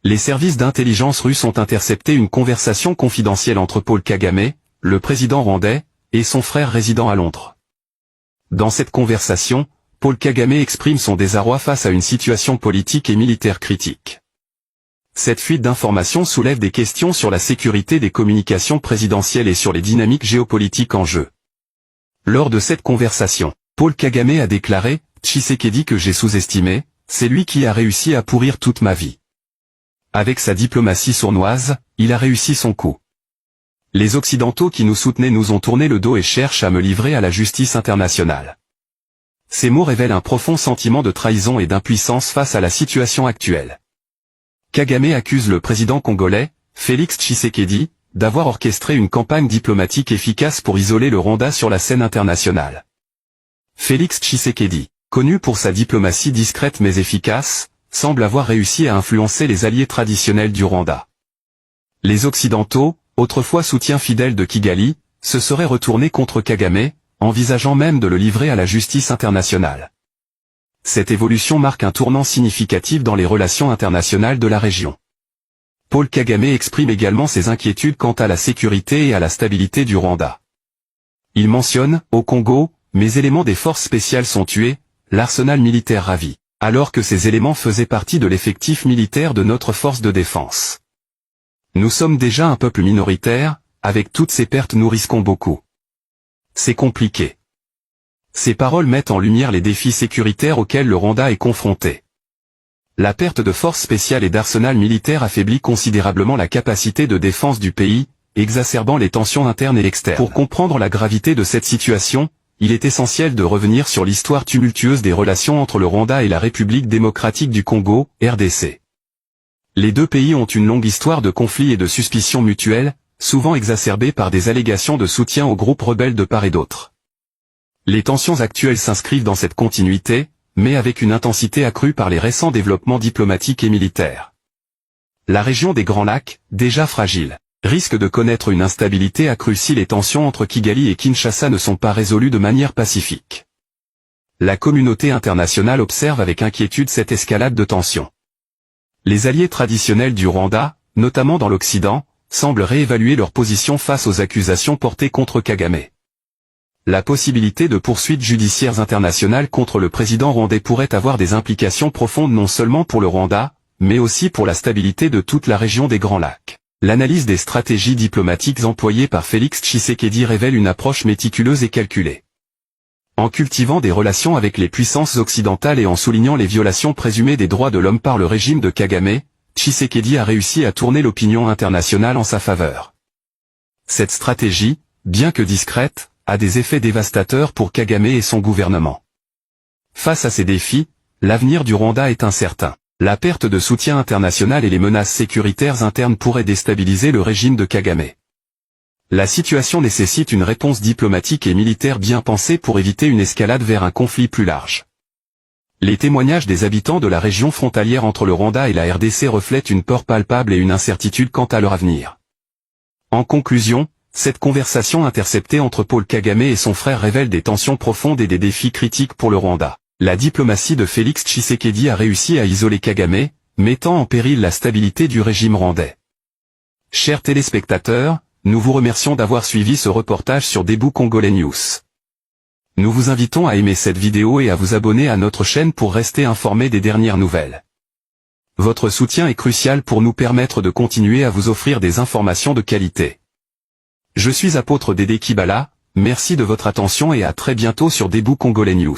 Les services d'intelligence russes ont intercepté une conversation confidentielle entre Paul Kagame, le président rwandais, et son frère résidant à Londres. Dans cette conversation, Paul Kagame exprime son désarroi face à une situation politique et militaire critique. Cette fuite d'informations soulève des questions sur la sécurité des communications présidentielles et sur les dynamiques géopolitiques en jeu. Lors de cette conversation, Paul Kagame a déclaré « Tshisekedi que j'ai sous-estimé, c'est lui qui a réussi à pourrir toute ma vie. Avec sa diplomatie sournoise, il a réussi son coup. Les Occidentaux qui nous soutenaient nous ont tourné le dos et cherchent à me livrer à la justice internationale. » Ces mots révèlent un profond sentiment de trahison et d'impuissance face à la situation actuelle. Kagame accuse le président congolais, Félix Tshisekedi, d'avoir orchestré une campagne diplomatique efficace pour isoler le Rwanda sur la scène internationale. Félix Tshisekedi, connu pour sa diplomatie discrète mais efficace, semble avoir réussi à influencer les alliés traditionnels du Rwanda. Les Occidentaux, autrefois soutiens fidèles de Kigali, se seraient retournés contre Kagame, envisageant même de le livrer à la justice internationale. Cette évolution marque un tournant significatif dans les relations internationales de la région. Paul Kagame exprime également ses inquiétudes quant à la sécurité et à la stabilité du Rwanda. Il mentionne, au Congo, mes éléments des forces spéciales sont tués, l'arsenal militaire ravi, alors que ces éléments faisaient partie de l'effectif militaire de notre force de défense. Nous sommes déjà un peuple minoritaire, avec toutes ces pertes nous risquons beaucoup. C'est compliqué. Ces paroles mettent en lumière les défis sécuritaires auxquels le Rwanda est confronté. La perte de forces spéciales et d'arsenal militaire affaiblit considérablement la capacité de défense du pays, exacerbant les tensions internes et externes. Pour comprendre la gravité de cette situation, il est essentiel de revenir sur l'histoire tumultueuse des relations entre le Rwanda et la République démocratique du Congo, RDC. Les deux pays ont une longue histoire de conflits et de suspicions mutuelles, souvent exacerbées par des allégations de soutien aux groupes rebelles de part et d'autre. Les tensions actuelles s'inscrivent dans cette continuité, mais avec une intensité accrue par les récents développements diplomatiques et militaires. La région des Grands Lacs, déjà fragile, risque de connaître une instabilité accrue si les tensions entre Kigali et Kinshasa ne sont pas résolues de manière pacifique. La communauté internationale observe avec inquiétude cette escalade de tensions. Les alliés traditionnels du Rwanda, notamment dans l'Occident, semblent réévaluer leur position face aux accusations portées contre Kagame. La possibilité de poursuites judiciaires internationales contre le président rwandais pourrait avoir des implications profondes non seulement pour le Rwanda, mais aussi pour la stabilité de toute la région des Grands Lacs. L'analyse des stratégies diplomatiques employées par Félix Tshisekedi révèle une approche méticuleuse et calculée. En cultivant des relations avec les puissances occidentales et en soulignant les violations présumées des droits de l'homme par le régime de Kagame, Tshisekedi a réussi à tourner l'opinion internationale en sa faveur. Cette stratégie, bien que discrète, a des effets dévastateurs pour Kagame et son gouvernement. Face à ces défis, l'avenir du Rwanda est incertain. La perte de soutien international et les menaces sécuritaires internes pourraient déstabiliser le régime de Kagame. La situation nécessite une réponse diplomatique et militaire bien pensée pour éviter une escalade vers un conflit plus large. Les témoignages des habitants de la région frontalière entre le Rwanda et la RDC reflètent une peur palpable et une incertitude quant à leur avenir. En conclusion, cette conversation interceptée entre Paul Kagame et son frère révèle des tensions profondes et des défis critiques pour le Rwanda. La diplomatie de Félix Tshisekedi a réussi à isoler Kagame, mettant en péril la stabilité du régime rwandais. Chers téléspectateurs, nous vous remercions d'avoir suivi ce reportage sur Debout Congolais News. Nous vous invitons à aimer cette vidéo et à vous abonner à notre chaîne pour rester informés des dernières nouvelles. Votre soutien est crucial pour nous permettre de continuer à vous offrir des informations de qualité. Je suis apôtre Dédé Kibala, merci de votre attention et à très bientôt sur Debout Congolais News.